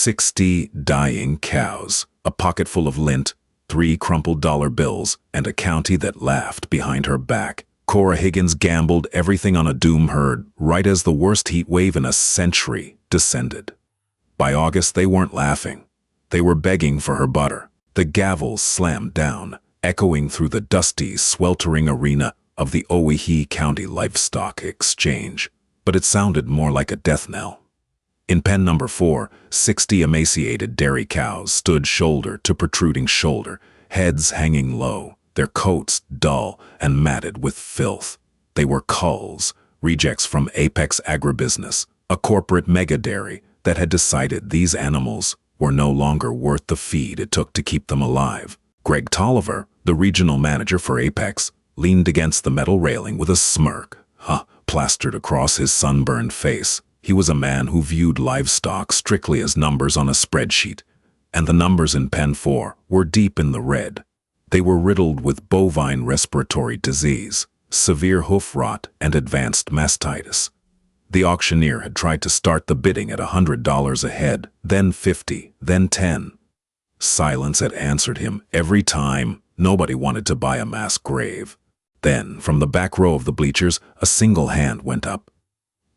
60 dying cows, a pocket full of lint, 3 crumpled dollar bills, and a county that laughed behind her back. Cora Higgins gambled everything on a doom herd right as the worst heat wave in a century descended. By August, they weren't laughing. They were begging for her butter. The gavel slammed down, echoing through the dusty, sweltering arena of the Owyhee County Livestock Exchange. But it sounded more like a death knell. In pen number 4, 60 emaciated dairy cows stood shoulder to protruding shoulder, heads hanging low, their coats dull and matted with filth. They were culls, rejects from Apex Agribusiness, a corporate mega-dairy that had decided these animals were no longer worth the feed it took to keep them alive. Greg Tolliver, the regional manager for Apex, leaned against the metal railing with a smirk, plastered across his sunburned face. He was a man who viewed livestock strictly as numbers on a spreadsheet, and the numbers in pen 4 were deep in the red. They were riddled with bovine respiratory disease, severe hoof rot, and advanced mastitis. The auctioneer had tried to start the bidding at $100 a head, then 50, then 10. Silence had answered him every time. Nobody wanted to buy a mass grave. Then, from the back row of the bleachers, a single hand went up.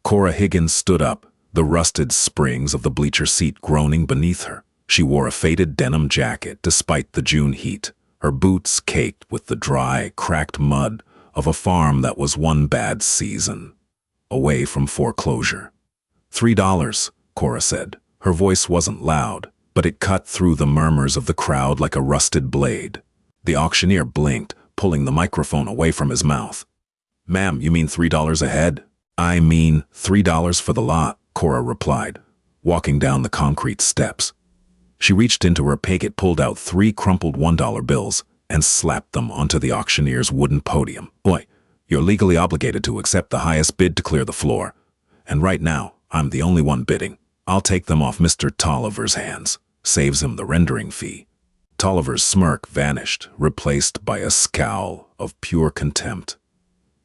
Cora Higgins stood up, the rusted springs of the bleacher seat groaning beneath her. She wore a faded denim jacket despite the June heat, her boots caked with the dry, cracked mud of a farm that was one bad season away from foreclosure. $3, Cora said. Her voice wasn't loud, but it cut through the murmurs of the crowd like a rusted blade. The auctioneer blinked, pulling the microphone away from his mouth. "Ma'am, you mean $3 a head?" "I mean $3 for the lot," Cora replied, walking down the concrete steps. She reached into her pocket, pulled out 3 crumpled $1 bills, and slapped them onto the auctioneer's wooden podium. "Boy, you're legally obligated to accept the highest bid to clear the floor. And right now, I'm the only one bidding. I'll take them off Mr. Tolliver's hands. Saves him the rendering fee." Tolliver's smirk vanished, replaced by a scowl of pure contempt.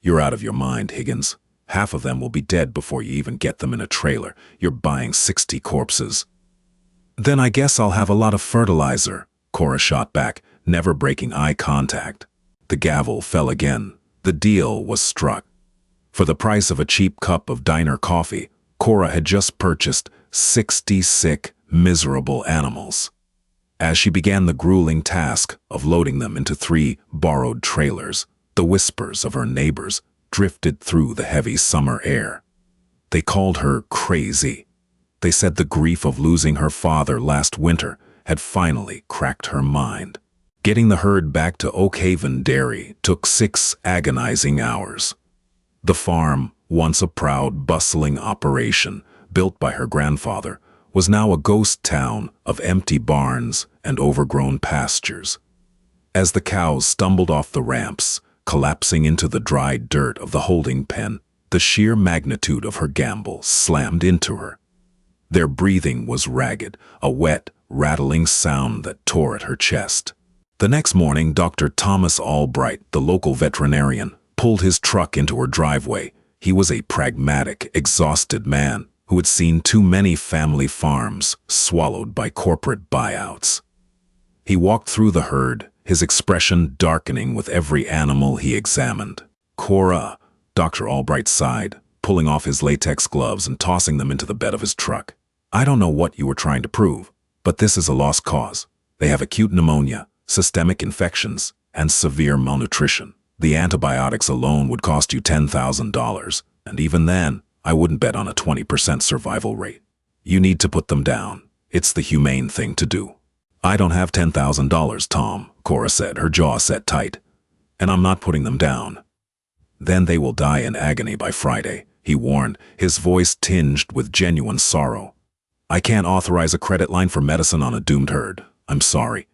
"You're out of your mind, Higgins. Half of them will be dead before you even get them in a trailer. You're buying 60 corpses." "Then I guess I'll have a lot of fertilizer," Cora shot back, never breaking eye contact. The gavel fell again. The deal was struck. For the price of a cheap cup of diner coffee, Cora had just purchased 60 sick, miserable animals. As she began the grueling task of loading them into 3 borrowed trailers, the whispers of her neighbors drifted through the heavy summer air. They called her crazy. They said the grief of losing her father last winter had finally cracked her mind. Getting the herd back to Oak Haven Dairy took 6 agonizing hours. The farm, once a proud, bustling operation built by her grandfather, was now a ghost town of empty barns and overgrown pastures. As the cows stumbled off the ramps, collapsing into the dry dirt of the holding pen, the sheer magnitude of her gamble slammed into her. Their breathing was ragged, a wet, rattling sound that tore at her chest. The next morning, Dr. Thomas Albright, the local veterinarian, pulled his truck into her driveway. He was a pragmatic, exhausted man who had seen too many family farms swallowed by corporate buyouts. He walked through the herd, his expression darkening with every animal he examined. "Cora," Dr. Albright sighed, pulling off his latex gloves and tossing them into the bed of his truck. "I don't know what you were trying to prove, but this is a lost cause. They have acute pneumonia, systemic infections, and severe malnutrition. The antibiotics alone would cost you $10,000, and even then, I wouldn't bet on a 20% survival rate. You need to put them down. It's the humane thing to do." "I don't have $10,000, Tom," Cora said, her jaw set tight. "And I'm not putting them down." "Then they will die in agony by Friday," he warned, his voice tinged with genuine sorrow. "I can't authorize a credit line for medicine on a doomed herd. I'm sorry."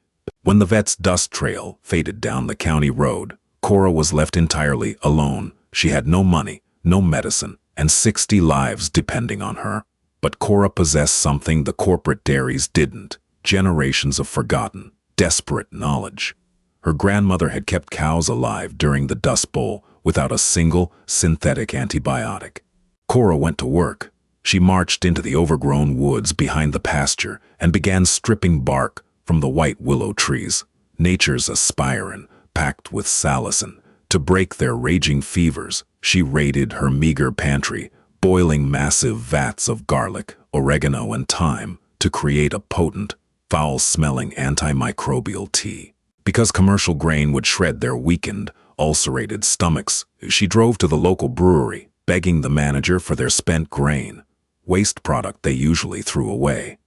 When the vet's dust trail faded down the county road, Cora was left entirely alone. She had no money, no medicine, and 60 lives depending on her. But Cora possessed something the corporate dairies didn't: generations of forgotten, desperate knowledge. Her grandmother had kept cows alive during the Dust Bowl without a single synthetic antibiotic. Cora went to work. She marched into the overgrown woods behind the pasture and began stripping bark from the white willow trees, nature's aspirin, packed with salicin. To break their raging fevers, she raided her meager pantry, boiling massive vats of garlic, oregano, and thyme to create a potent, foul-smelling antimicrobial tea. Because commercial grain would shred their weakened, ulcerated stomachs, she drove to the local brewery, begging the manager for their spent grain, waste product they usually threw away.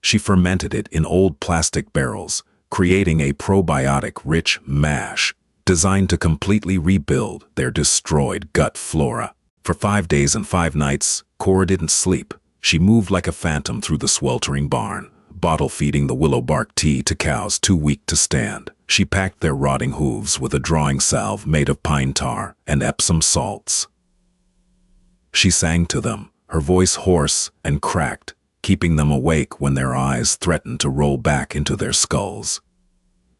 She fermented it in old plastic barrels, creating a probiotic-rich mash designed to completely rebuild their destroyed gut flora. For 5 days and 5 nights, Cora didn't sleep. She moved like a phantom through the sweltering barn, bottle-feeding the willow bark tea to cows too weak to stand. She packed their rotting hooves with a drawing salve made of pine tar and Epsom salts. She sang to them, her voice hoarse and cracked, keeping them awake when their eyes threatened to roll back into their skulls.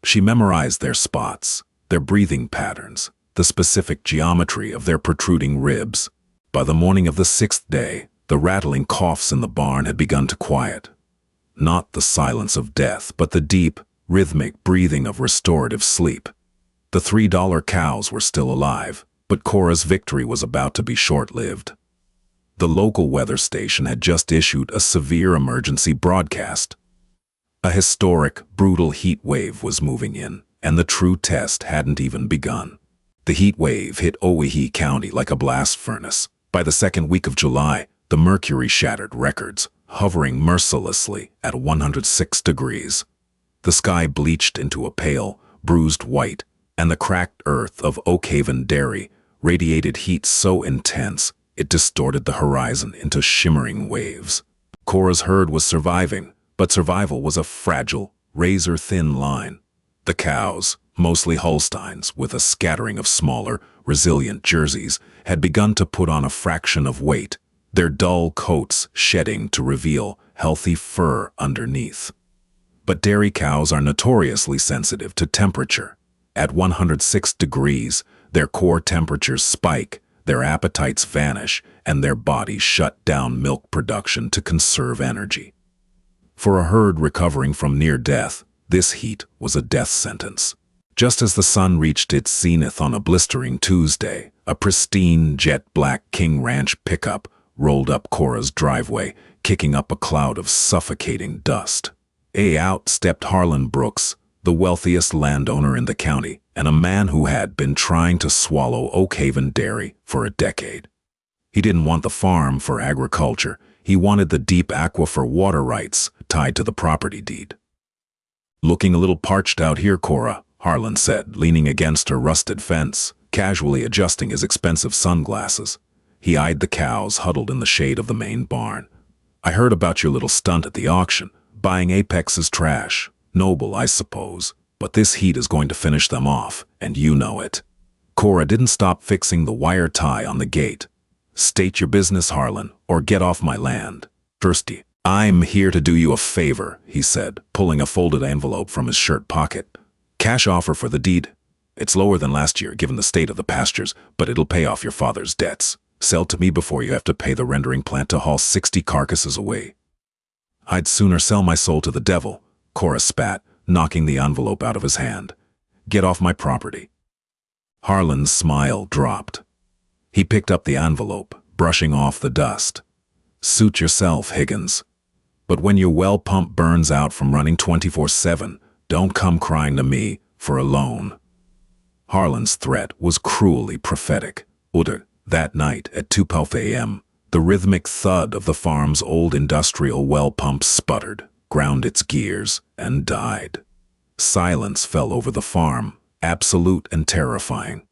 She memorized their spots, their breathing patterns, the specific geometry of their protruding ribs. By the morning of the 6th day, the rattling coughs in the barn had begun to quiet. Not the silence of death, but the deep, rhythmic breathing of restorative sleep. The $3 cows were still alive, but Cora's victory was about to be short-lived. The local weather station had just issued a severe emergency broadcast. A historic, brutal heat wave was moving in, and the true test hadn't even begun. The heat wave hit Owyhee County like a blast furnace. By the second week of July, the mercury shattered records, hovering mercilessly at 106 degrees. The sky bleached into a pale, bruised white, and the cracked earth of Oakhaven Dairy radiated heat so intense it distorted the horizon into shimmering waves. Cora's herd was surviving, but survival was a fragile, razor-thin line. The cows, mostly Holsteins with a scattering of smaller, resilient jerseys, had begun to put on a fraction of weight, their dull coats shedding to reveal healthy fur underneath. But dairy cows are notoriously sensitive to temperature. At 106 degrees, their core temperatures spike, their appetites vanish, and their bodies shut down milk production to conserve energy. For a herd recovering from near death, this heat was a death sentence. Just as the sun reached its zenith on a blistering Tuesday, a pristine jet-black King Ranch pickup rolled up Cora's driveway, kicking up a cloud of suffocating dust. Out stepped Harlan Brooks, the wealthiest landowner in the county, and a man who had been trying to swallow Oakhaven Dairy for a decade. He didn't want the farm for agriculture. He wanted the deep aquifer water rights tied to the property deed. "Looking a little parched out here, Cora," Harlan said, leaning against her rusted fence, casually adjusting his expensive sunglasses. He eyed the cows huddled in the shade of the main barn. "I heard about your little stunt at the auction, buying Apex's trash. Noble, I suppose, but this heat is going to finish them off, and you know it." Cora didn't stop fixing the wire tie on the gate. "State your business, Harlan, or get off my land." "Thirsty. I'm here to do you a favor," he said, pulling a folded envelope from his shirt pocket. "Cash offer for the deed. It's lower than last year, given the state of the pastures, but it'll pay off your father's debts. Sell to me before you have to pay the rendering plant to haul 60 carcasses away." "I'd sooner sell my soul to the devil," Cora spat, knocking the envelope out of his hand. "Get off my property." Harlan's smile dropped. He picked up the envelope, brushing off the dust. "Suit yourself, Higgins. But when your well pump burns out from running 24/7, don't come crying to me for a loan." Harlan's threat was cruelly prophetic. That night at 2:12 a.m., the rhythmic thud of the farm's old industrial well pump sputtered, ground its gears, and died. Silence fell over the farm, absolute and terrifying.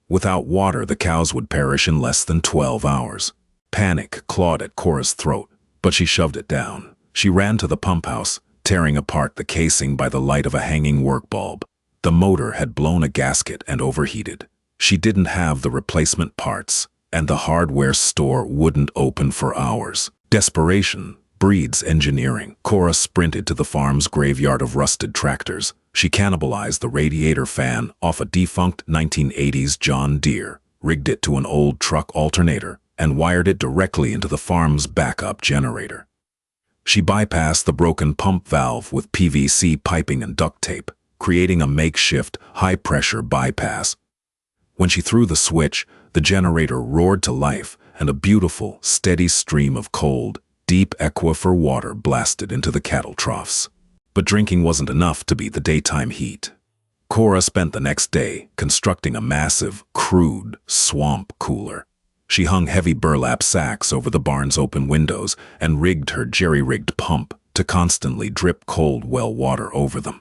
Without water, the cows would perish in less than 12 hours. Panic clawed at Cora's throat, but she shoved it down. She ran to the pump house, tearing apart the casing by the light of a hanging work bulb. The motor had blown a gasket and overheated. She didn't have the replacement parts, and the hardware store wouldn't open for hours. Desperation breeds engineering. Cora sprinted to the farm's graveyard of rusted tractors. She cannibalized the radiator fan off a defunct 1980s John Deere, rigged it to an old truck alternator, and wired it directly into the farm's backup generator. She bypassed the broken pump valve with PVC piping and duct tape, creating a makeshift, high-pressure bypass. When she threw the switch, the generator roared to life, and a beautiful, steady stream of cold, deep aquifer water blasted into the cattle troughs. But drinking wasn't enough to beat the daytime heat. Cora spent the next day constructing a massive, crude swamp cooler. She hung heavy burlap sacks over the barn's open windows and rigged her jerry-rigged pump to constantly drip cold well water over them.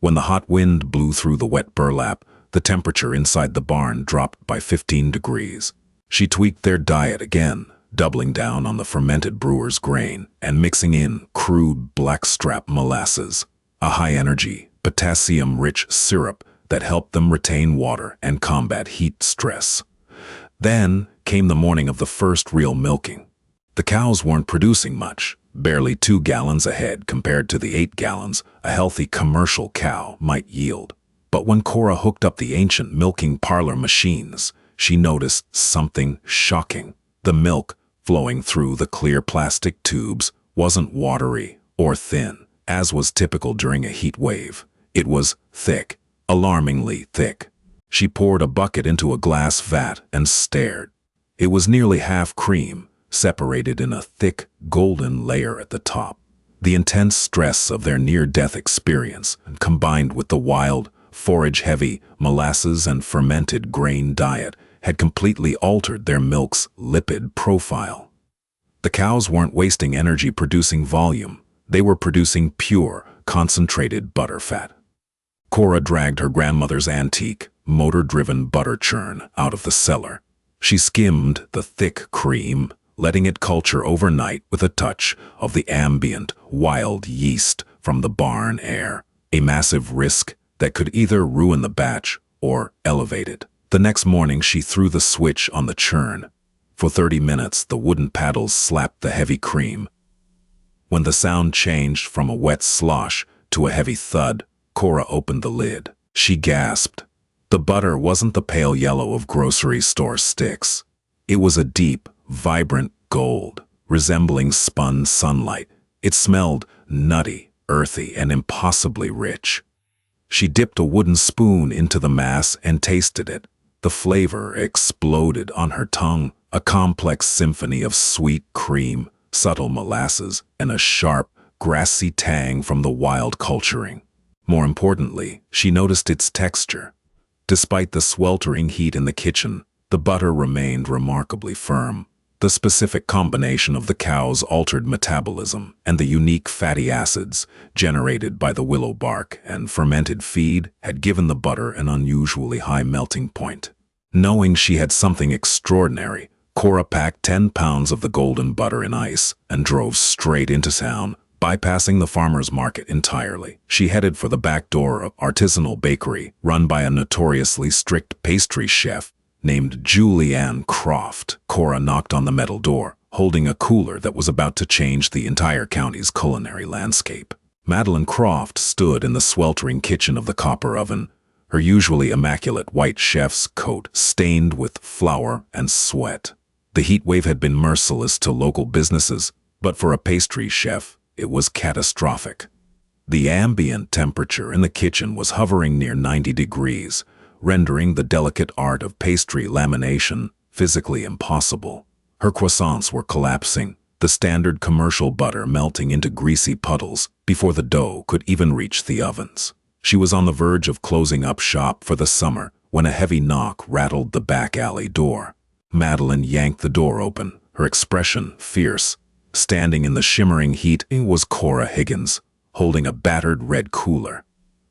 When the hot wind blew through the wet burlap, the temperature inside the barn dropped by 15 degrees. She tweaked their diet again, doubling down on the fermented brewer's grain and mixing in crude blackstrap molasses, a high-energy, potassium-rich syrup that helped them retain water and combat heat stress. Then came the morning of the first real milking. The cows weren't producing much, barely 2 gallons a head compared to the 8 gallons a healthy commercial cow might yield. But when Cora hooked up the ancient milking parlor machines, she noticed something shocking. The milk flowing through the clear plastic tubes wasn't watery or thin, as was typical during a heat wave. It was thick, alarmingly thick. She poured a bucket into a glass vat and stared. It was nearly half cream, separated in a thick, golden layer at the top. The intense stress of their near-death experience, combined with the wild, forage-heavy molasses and fermented grain diet, had completely altered their milk's lipid profile. The cows weren't wasting energy producing volume. They were producing pure, concentrated butterfat. Cora dragged her grandmother's antique, motor-driven butter churn out of the cellar. She skimmed the thick cream, letting it culture overnight with a touch of the ambient, wild yeast from the barn air, a massive risk that could either ruin the batch or elevate it. The next morning she threw the switch on the churn. For 30 minutes the wooden paddles slapped the heavy cream. When the sound changed from a wet slosh to a heavy thud, Cora opened the lid. She gasped. The butter wasn't the pale yellow of grocery store sticks. It was a deep, vibrant gold, resembling spun sunlight. It smelled nutty, earthy, and impossibly rich. She dipped a wooden spoon into the mass and tasted it. The flavor exploded on her tongue, a complex symphony of sweet cream, subtle molasses, and a sharp, grassy tang from the wild culturing. More importantly, she noticed its texture. Despite the sweltering heat in the kitchen, the butter remained remarkably firm. The specific combination of the cow's altered metabolism and the unique fatty acids generated by the willow bark and fermented feed had given the butter an unusually high melting point. Knowing she had something extraordinary, Cora packed 10 pounds of the golden butter in ice and drove straight into town, bypassing the farmer's market entirely. She headed for the back door of artisanal bakery run by a notoriously strict pastry chef named Julianne Croft. Cora knocked on the metal door, holding a cooler that was about to change the entire county's culinary landscape. Madeline Croft stood in the sweltering kitchen of the copper oven, her usually immaculate white chef's coat stained with flour and sweat. The heat wave had been merciless to local businesses, but for a pastry chef, it was catastrophic. The ambient temperature in the kitchen was hovering near 90 degrees, rendering the delicate art of pastry lamination physically impossible. Her croissants were collapsing, the standard commercial butter melting into greasy puddles before the dough could even reach the ovens. She was on the verge of closing up shop for the summer when a heavy knock rattled the back alley door. Madeline yanked the door open, her expression fierce. Standing in the shimmering heat was Cora Higgins, holding a battered red cooler.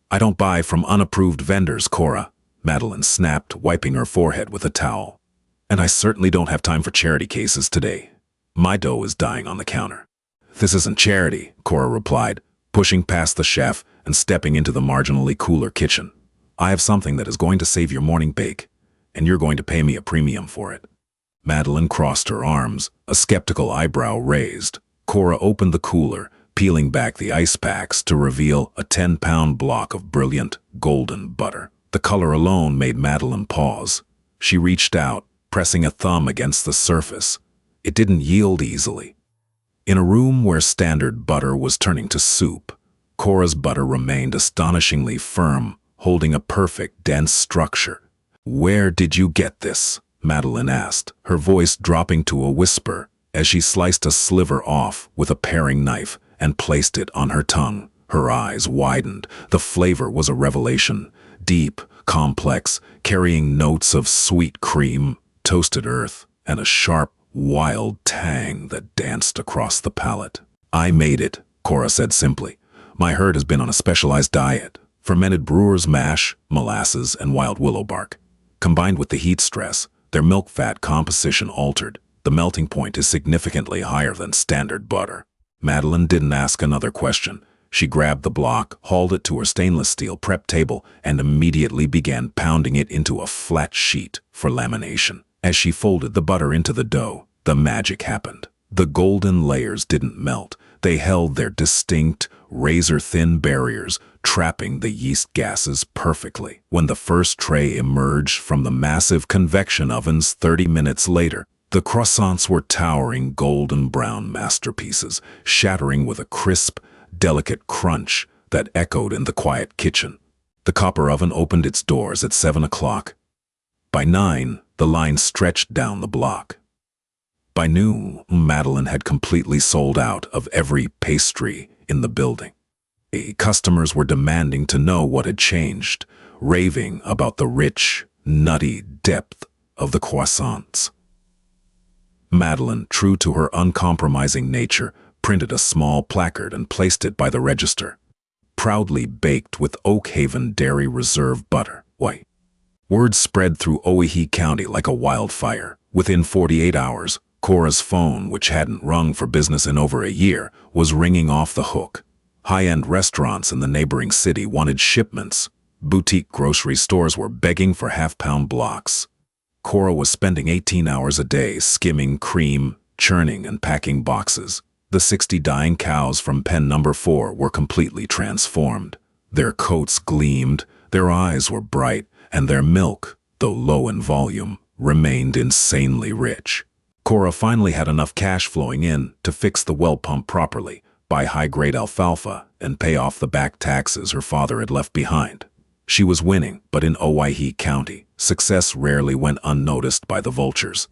"I don't buy from unapproved vendors, Cora," Madeline snapped, wiping her forehead with a towel. "And I certainly don't have time for charity cases today. My dough is dying on the counter." "This isn't charity," Cora replied, pushing past the chef and stepping into the marginally cooler kitchen. "I have something that is going to save your morning bake, and you're going to pay me a premium for it." Madeline crossed her arms, a skeptical eyebrow raised. Cora opened the cooler, peeling back the ice packs to reveal a 10-pound block of brilliant, golden butter. The color alone made Madeline pause. She reached out, pressing a thumb against the surface. It didn't yield easily. In a room where standard butter was turning to soup, Cora's butter remained astonishingly firm, holding a perfect, dense structure. "Where did you get this?" Madeline asked, her voice dropping to a whisper as she sliced a sliver off with a paring knife and placed it on her tongue. Her eyes widened. The flavor was a revelation, deep, complex, carrying notes of sweet cream, toasted earth, and a sharp, wild tang that danced across the palate. "I made it," Cora said simply. "My herd has been on a specialized diet. Fermented brewer's mash, molasses, and wild willow bark. Combined with the heat stress, their milk fat composition altered. The melting point is significantly higher than standard butter." Madeline didn't ask another question. She grabbed the block, hauled it to her stainless steel prep table, and immediately began pounding it into a flat sheet for lamination. As she folded the butter into the dough, the magic happened. The golden layers didn't melt. They held their distinct, razor-thin barriers, trapping the yeast gases perfectly. When the first tray emerged from the massive convection ovens 30 minutes later, the croissants were towering golden-brown masterpieces, shattering with a crisp, delicate crunch that echoed in the quiet kitchen. The copper oven opened its doors at 7 o'clock. By 9, the line stretched down the block. By noon, Madeline had completely sold out of every pastry in the building. Customers were demanding to know what had changed, raving about the rich, nutty depth of the croissants. Madeline, true to her uncompromising nature, printed a small placard and placed it by the register. "Proudly baked with Oak Haven Dairy Reserve butter." Why? Word spread through Owyhee County like a wildfire. Within 48 hours, Cora's phone, which hadn't rung for business in over a year, was ringing off the hook. High-end restaurants in the neighboring city wanted shipments. Boutique grocery stores were begging for half-pound blocks. Cora was spending 18 hours a day skimming cream, churning and packing boxes. The 60 dying cows from pen number 4 were completely transformed. Their coats gleamed, their eyes were bright, and their milk, though low in volume, remained insanely rich. Cora finally had enough cash flowing in to fix the well pump properly, buy high-grade alfalfa, and pay off the back taxes her father had left behind. She was winning, but in Owyhee County, success rarely went unnoticed by the vultures.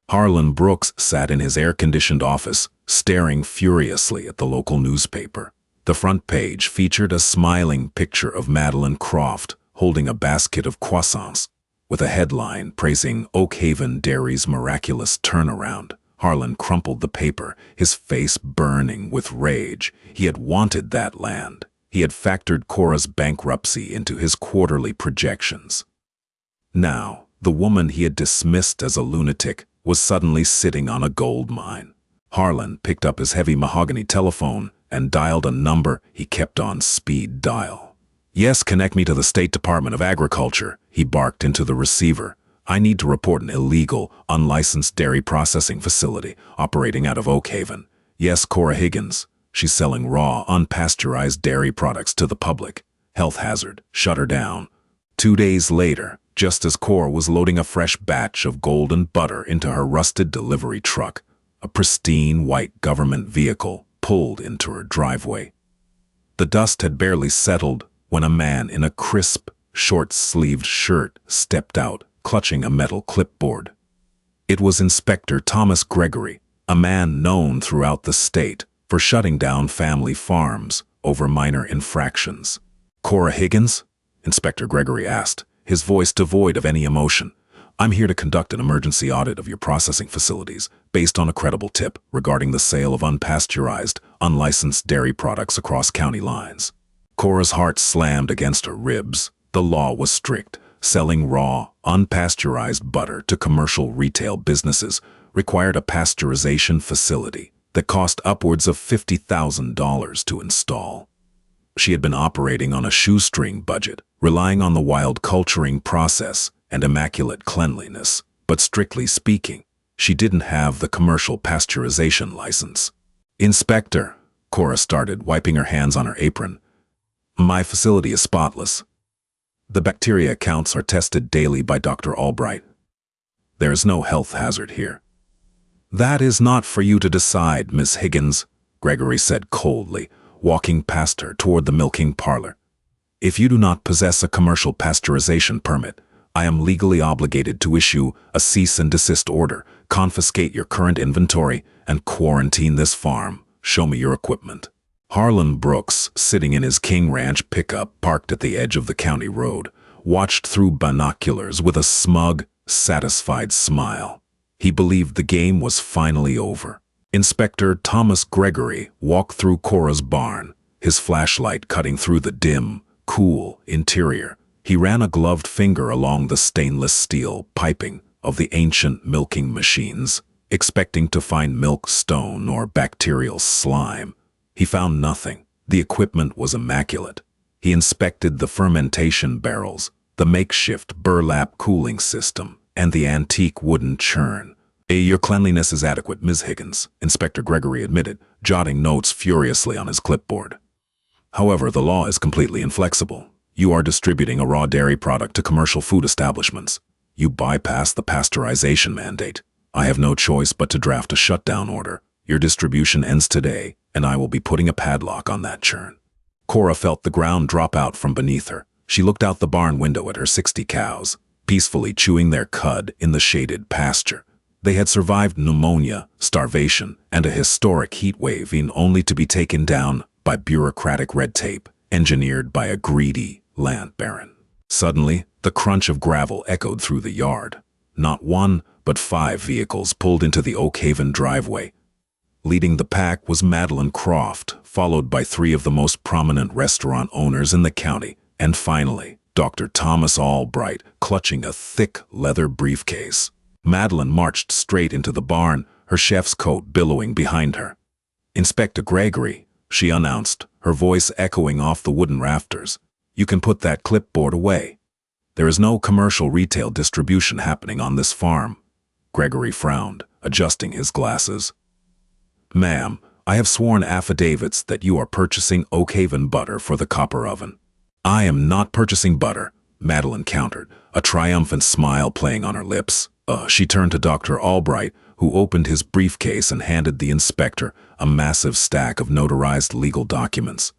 Harlan Brooks sat in his air-conditioned office, staring furiously at the local newspaper. The front page featured a smiling picture of Madeline Croft holding a basket of croissants, with a headline praising Oak Haven Dairy's miraculous turnaround. Harlan crumpled the paper, his face burning with rage. He had wanted that land. He had factored Cora's bankruptcy into his quarterly projections. Now, the woman he had dismissed as a lunatic was suddenly sitting on a gold mine. Harlan picked up his heavy mahogany telephone and dialed a number he kept on speed dial. "Yes, connect me to the State Department of Agriculture," he barked into the receiver. "I need to report an illegal, unlicensed dairy processing facility operating out of Oak Haven. Yes, Cora Higgins. She's selling raw, unpasteurized dairy products to the public. Health hazard. Shut her down." 2 days later, just as Cora was loading a fresh batch of golden butter into her rusted delivery truck, a pristine white government vehicle pulled into her driveway. The dust had barely settled when a man in a crisp, short-sleeved shirt stepped out, clutching a metal clipboard. It was Inspector Thomas Gregory, a man known throughout the state for shutting down family farms over minor infractions. "Cora Higgins?" Inspector Gregory asked, his voice devoid of any emotion. "I'm here to conduct an emergency audit of your processing facilities based on a credible tip regarding the sale of unpasteurized, unlicensed dairy products across county lines." Cora's heart slammed against her ribs. The law was strict. Selling raw, unpasteurized butter to commercial retail businesses required a pasteurization facility that cost upwards of $50,000 to install. She had been operating on a shoestring budget, relying on the wild culturing process and immaculate cleanliness, but strictly speaking, she didn't have the commercial pasteurization license. "Inspector," Cora started, wiping her hands on her apron, "my facility is spotless. The bacteria counts are tested daily by Dr. Albright. There's no health hazard here. That is not for you to decide, Miss Higgins, Gregory said coldly, walking past her toward the milking parlor. If you do not possess a commercial pasteurization permit, I am legally obligated to issue a cease and desist order, confiscate your current inventory, and quarantine this farm. Show me your equipment. Harlan Brooks, sitting in his King Ranch pickup parked at the edge of the county road, watched through binoculars with a smug, satisfied smile. He believed the game was finally over. Inspector Thomas Gregory walked through Cora's barn, his flashlight cutting through the dim, cool interior. He ran a gloved finger along the stainless steel piping of the ancient milking machines, expecting to find milk stone or bacterial slime. He found nothing. The equipment was immaculate. He inspected the fermentation barrels, the makeshift burlap cooling system, and the antique wooden churn. Your cleanliness is adequate, Ms. Higgins, Inspector Gregory admitted, jotting notes furiously on his clipboard. However, the law is completely inflexible. You are distributing a raw dairy product to commercial food establishments. You bypass the pasteurization mandate. I have no choice but to draft a shutdown order. Your distribution ends today, and I will be putting a padlock on that churn. Cora felt the ground drop out from beneath her. She looked out the barn window at her 60 cows, peacefully chewing their cud in the shaded pasture. They had survived pneumonia, starvation, and a historic heat wave only to be taken down by bureaucratic red tape, engineered by a greedy land baron. Suddenly, the crunch of gravel echoed through the yard. Not one, but 5 vehicles pulled into the Oakhaven driveway. Leading the pack was Madeline Croft, followed by 3 of the most prominent restaurant owners in the county, and finally, Dr. Thomas Albright, clutching a thick leather briefcase. Madeline marched straight into the barn, her chef's coat billowing behind her. "Inspector Gregory," she announced, her voice echoing off the wooden rafters. "You can put that clipboard away. There is no commercial retail distribution happening on this farm." Gregory frowned, adjusting his glasses. "Ma'am, I have sworn affidavits that you are purchasing Oakhaven butter for the copper oven." "I am not purchasing butter," Madeline countered, a triumphant smile playing on her lips. She turned to Dr. Albright, who opened his briefcase and handed the inspector a massive stack of notarized legal documents.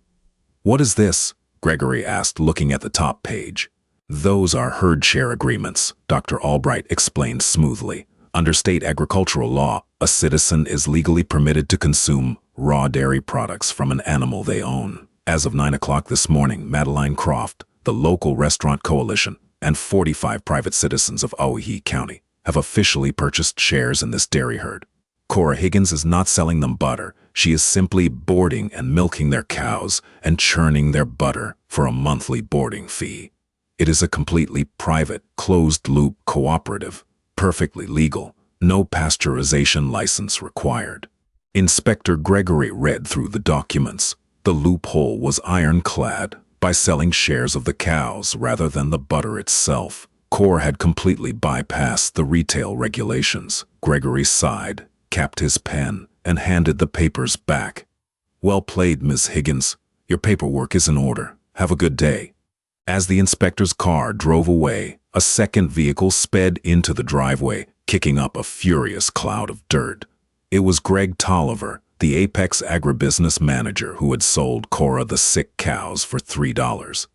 "What is this?" Gregory asked, looking at the top page. "Those are herd share agreements," Dr. Albright explained smoothly. "Under state agricultural law, a citizen is legally permitted to consume raw dairy products from an animal they own. As of 9 o'clock this morning, Madeline Croft, the local restaurant coalition, and 45 private citizens of Owyhee County have officially purchased shares in this dairy herd. Cora Higgins is not selling them butter. She is simply boarding and milking their cows and churning their butter for a monthly boarding fee. It is a completely private, closed-loop cooperative, perfectly legal, no pasteurization license required." Inspector Gregory read through the documents. The loophole was ironclad. By selling shares of the cows rather than the butter itself, Cora had completely bypassed the retail regulations. Gregory sighed, capped his pen, and handed the papers back. "Well played, Miss Higgins. Your paperwork is in order. Have a good day." As the inspector's car drove away, a second vehicle sped into the driveway, kicking up a furious cloud of dirt. It was Greg Tolliver, the Apex agribusiness manager who had sold Cora the sick cows for $3.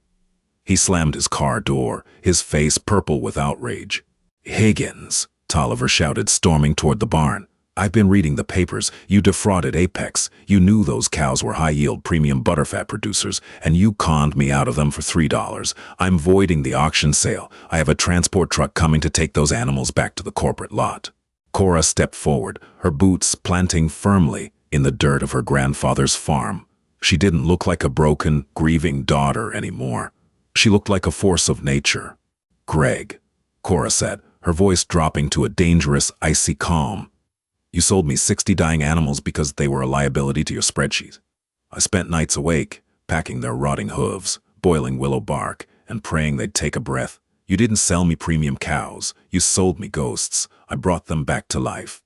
He slammed his car door, his face purple with outrage. "Higgins," Tolliver shouted, storming toward the barn. "I've been reading the papers. You defrauded Apex. You knew those cows were high-yield premium butterfat producers, and you conned me out of them for $3. I'm voiding the auction sale. I have a transport truck coming to take those animals back to the corporate lot." Cora stepped forward, her boots planting firmly in the dirt of her grandfather's farm. She didn't look like a broken, grieving daughter anymore. She looked like a force of nature. "Greg," Cora said, her voice dropping to a dangerous, icy calm. "You sold me 60 dying animals because they were a liability to your spreadsheet. I spent nights awake, packing their rotting hooves, boiling willow bark, and praying they'd take a breath. You didn't sell me premium cows. You sold me ghosts. I brought them back to life."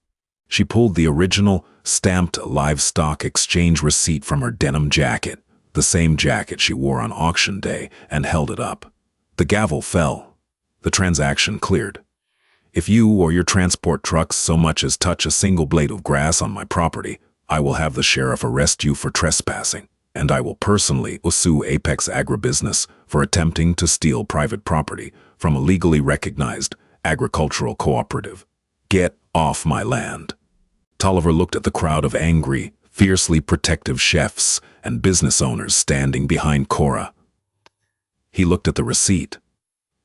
She pulled the original, stamped livestock exchange receipt from her denim jacket, the same jacket she wore on auction day, and held it up. The gavel fell. The transaction cleared. If you or your transport trucks so much as touch a single blade of grass on my property, I will have the sheriff arrest you for trespassing, and I will personally sue Apex Agribusiness for attempting to steal private property from a legally recognized agricultural cooperative. Get off my land. Tolliver looked at the crowd of angry, fiercely protective chefs and business owners standing behind Cora. He looked at the receipt.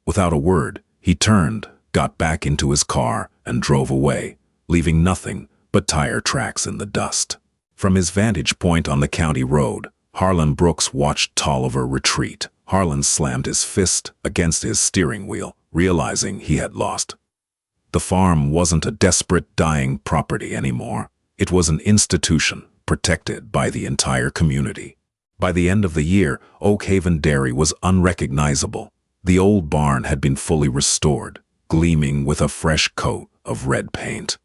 Without a word, he turned, got back into his car, and drove away, leaving nothing but tire tracks in the dust. From his vantage point on the county road, Harlan Brooks watched Tolliver retreat. Harlan slammed his fist against his steering wheel, realizing he had lost. The farm wasn't a desperate, dying property anymore. It was an institution protected by the entire community. By the end of the year, Oak Haven Dairy was unrecognizable. The old barn had been fully restored, gleaming with a fresh coat of red paint.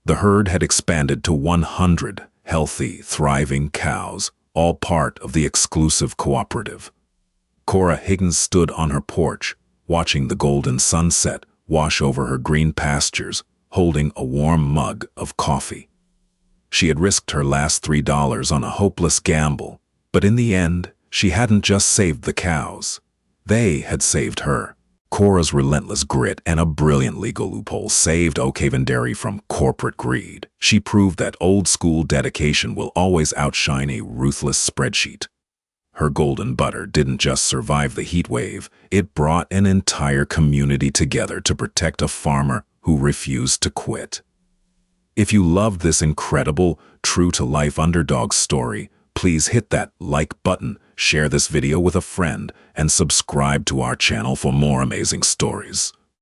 The herd had expanded to 100 healthy, thriving cows, all part of the exclusive cooperative. Cora Higgins stood on her porch, watching the golden sunset wash over her green pastures, holding a warm mug of coffee. She had risked her last $3 on a hopeless gamble, but in the end, she hadn't just saved the cows. They had saved her. Cora's relentless grit and a brilliant legal loophole saved Oak Haven Dairy from corporate greed. She proved that old-school dedication will always outshine a ruthless spreadsheet. Her golden butter didn't just survive the heat wave, it brought an entire community together to protect a farmer who refused to quit. If you loved this incredible, true-to-life underdog story, please hit that like button, share this video with a friend, and subscribe to our channel for more amazing stories.